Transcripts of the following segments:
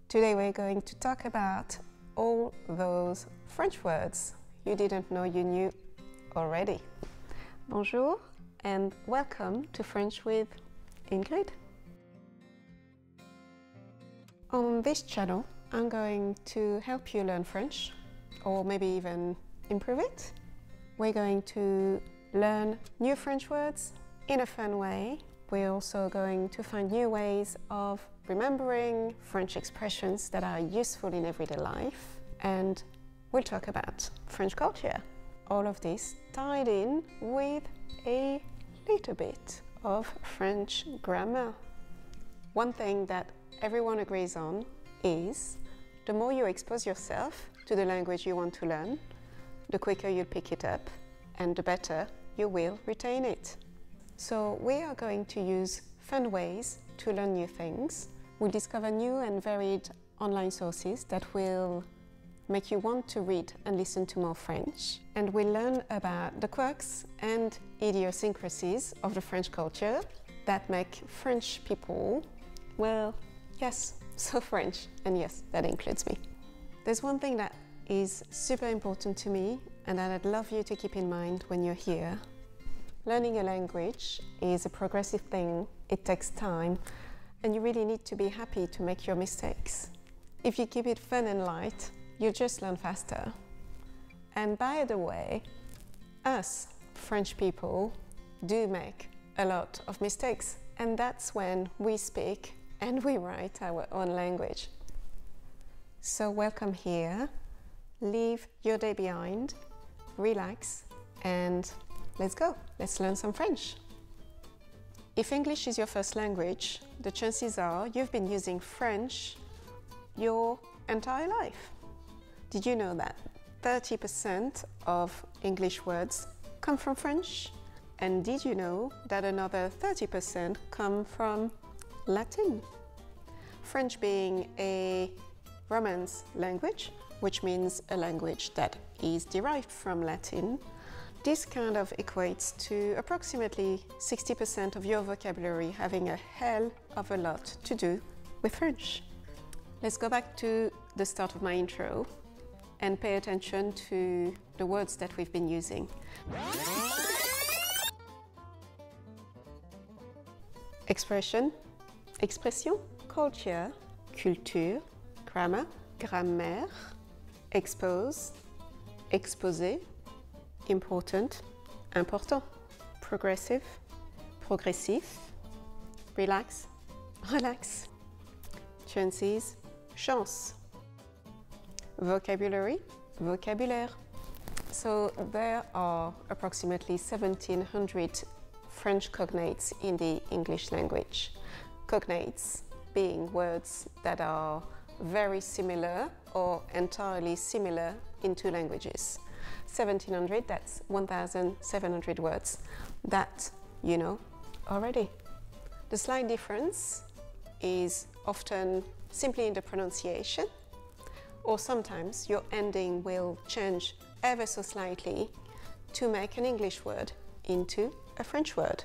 Today we're going to talk about all those French words you didn't know you knew already. Bonjour and welcome to French with Ingrid. On this channel, I'm going to help you learn French, or maybe even improve it. We're going to learn new French words in a fun way. We're also going to find new ways of remembering French expressions that are useful in everyday life. And we'll talk about French culture. All of this tied in with a little bit of French grammar. One thing that everyone agrees on is the more you expose yourself to the language you want to learn, the quicker you'll pick it up and the better you will retain it. So we are going to use fun ways to learn new things. We'll discover new and varied online sources that will make you want to read and listen to more French. And we'll learn about the quirks and idiosyncrasies of the French culture that make French people, well, yes, so French. And yes, that includes me. There's one thing that is super important to me and that I'd love you to keep in mind when you're here. Learning a language is a progressive thing, it takes time, and you really need to be happy to make your mistakes. If you keep it fun and light, you'll just learn faster. And by the way, us French people do make a lot of mistakes, and that's when we speak and we write our own language. So welcome here, leave your day behind, relax, and let's go. Let's learn some French. If English is your first language, the chances are you've been using French your entire life. Did you know that 30% of English words come from French? And did you know that another 30% come from Latin? French being a Romance language, which means a language that is derived from Latin, this kind of equates to approximately 60% of your vocabulary having a hell of a lot to do with French. Let's go back to the start of my intro and pay attention to the words that we've been using. Expression, expression, culture, culture, grammar, grammaire, expose, exposer, important, important, progressive, progressif, relax, relax, chances, chance, vocabulary, vocabulaire. So there are approximately 1,700 French cognates in the English language. Cognates being words that are very similar or entirely similar in two languages. 1,700, that's 1,700 words that you know already. The slight difference is often simply in the pronunciation, or sometimes your ending will change ever so slightly to make an English word into a French word.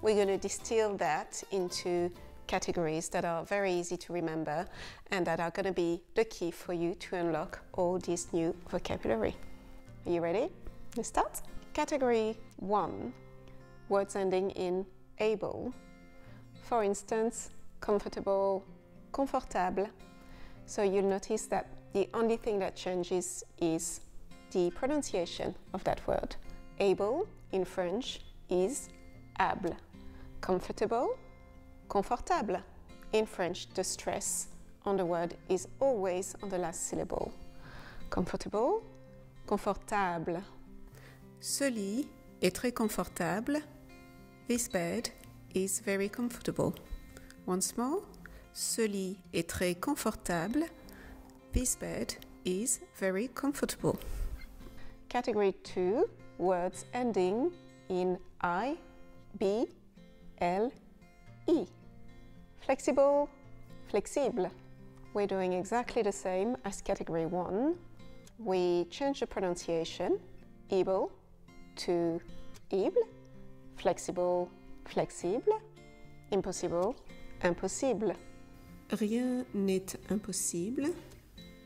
We're going to distill that into categories that are very easy to remember and that are going to be the key for you to unlock all this new vocabulary. Are you ready? Let's start. Category 1, words ending in able. For instance, comfortable, confortable. So you'll notice that the only thing that changes is the pronunciation of that word. Able in French is able. Comfortable, confortable. In French, the stress on the word is always on the last syllable. Comfortable, confortable. Ce lit est très confortable. This bed is very comfortable. Once more. Ce lit est très confortable. This bed is very comfortable. Category 2, words ending in I, B, L, E. Flexible, flexible. We're doing exactly the same as category 1. We change the pronunciation, able to able, flexible, flexible, impossible, impossible. Rien n'est impossible.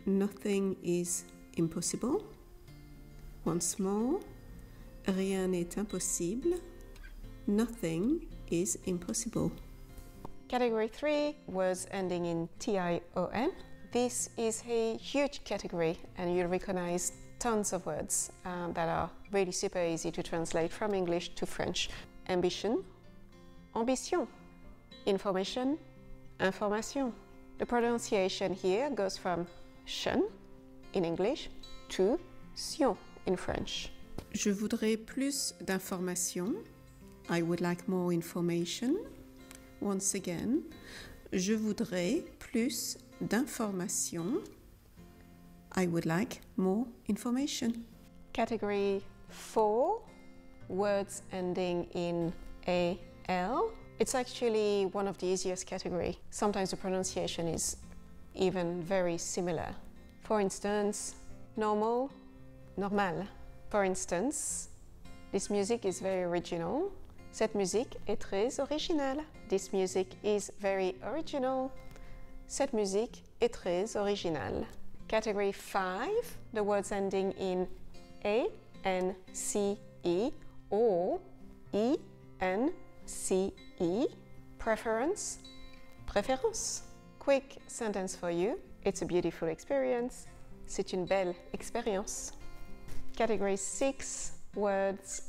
Nothing is impossible. Once more. Rien n'est impossible. Nothing is impossible. Category 3, words ending in tion. This is a huge category and you'll recognize tons of words that are really super easy to translate from English to French. Ambition, ambition. Information, information. The pronunciation here goes from tion in English to sion in French. Je voudrais plus d'informations. I would like more information. Once again, je voudrais plus d'informations. I would like more information. Category 4, words ending in al. It's actually one of the easiest categories. Sometimes the pronunciation is even very similar. For instance, normal, normal. For instance, this music is very original. Cette musique est très originale. This music is very original. Cette musique est très originale. Category 5, the words ending in a, n, c, e or e, n, c, e. Preference, préférence. Quick sentence for you. It's a beautiful experience. C'est une belle expérience. Category 6, words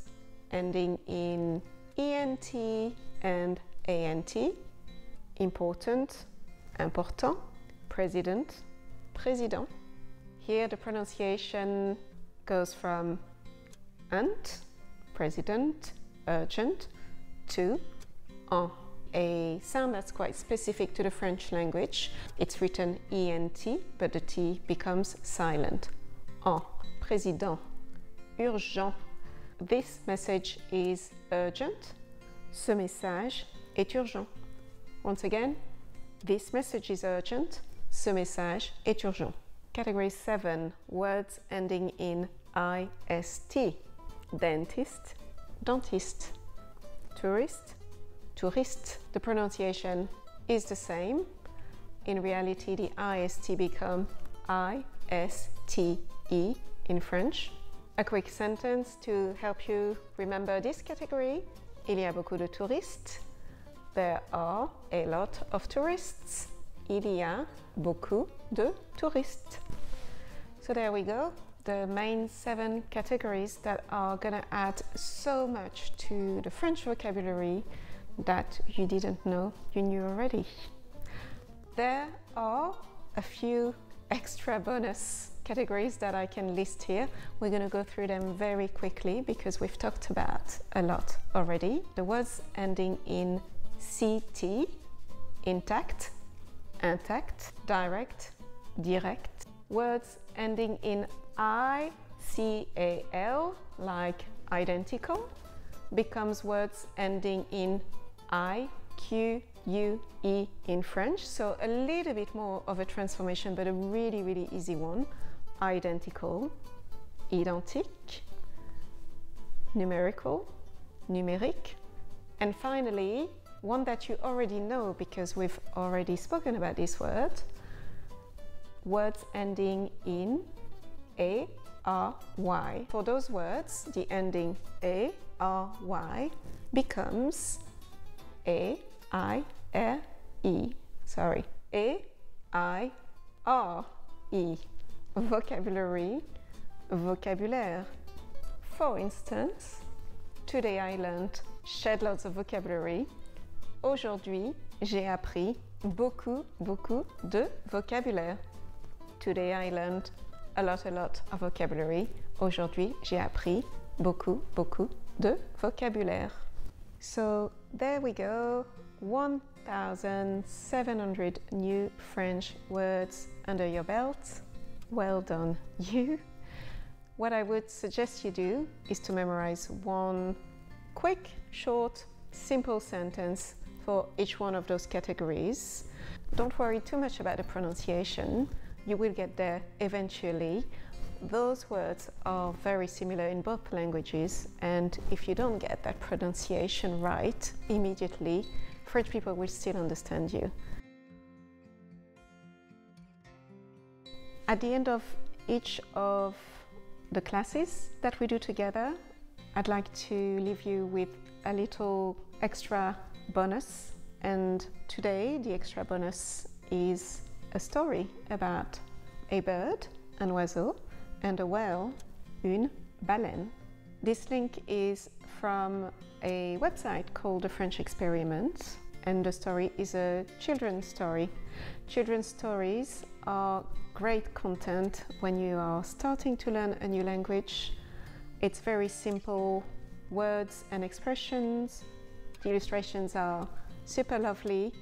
ending in ent and ant. Important, important. President, président. Here the pronunciation goes from ant, president, urgent, to en. A sound that's quite specific to the French language. It's written ent, but the t becomes silent. En, président, urgent. This message is urgent. Ce message est urgent. Once again, this message is urgent. Ce message est urgent. Category 7, words ending in ist. Dentist, dentiste. Tourist, touriste. The pronunciation is the same. In reality, the ist become ISTE in French. A quick sentence to help you remember this category. Il y a beaucoup de touristes. There are a lot of tourists. Il y a beaucoup de touristes. So there we go. The main 7 categories that are gonna add so much to the French vocabulary that you didn't know you knew already. There are a few extra bonus categories that I can list here. We're going to go through them very quickly because we've talked about a lot already. The words ending in CT, intact, intact, direct, direct. Words ending in ICAL, like identical, becomes words ending in IQUE in French. So a little bit more of a transformation, but a really, really easy one. Identical, identique, numerical, numérique. And finally, one that you already know because we've already spoken about this word, words ending in ARY. For those words, the ending ARY becomes AIRE. Sorry, AIRE. Vocabulary, vocabulaire. For instance, today I learned shed loads of vocabulary. Aujourd'hui, j'ai appris beaucoup de vocabulaire. Today I learned a lot of vocabulary. Aujourd'hui, j'ai appris beaucoup de vocabulaire. So there we go, 1,700 new French words under your belt. Well done, you. What I would suggest you do is to memorize one quick, short, simple sentence for each one of those categories. Don't worry too much about the pronunciation. You will get there eventually. Those words are very similar in both languages, and if you don't get that pronunciation right immediately, French people will still understand you. At the end of each of the classes that we do together, I'd like to leave you with a little extra bonus. And today the extra bonus is a story about a bird, un oiseau, and a whale, une baleine. This link is from a website called The French Experiment, and the story is a children's story. Children's stories are great content when you are starting to learn a new language. It's very simple words and expressions. The illustrations are super lovely.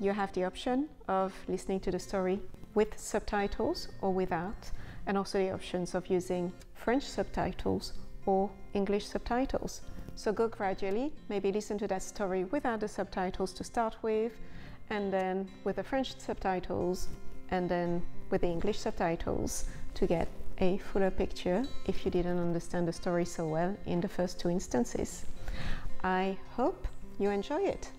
You have the option of listening to the story with subtitles or without, and also the options of using French subtitles or English subtitles. So go gradually, maybe listen to that story without the subtitles to start with, and then with the French subtitles, and then with the English subtitles to get a fuller picture if you didn't understand the story so well in the first two instances. I hope you enjoy it.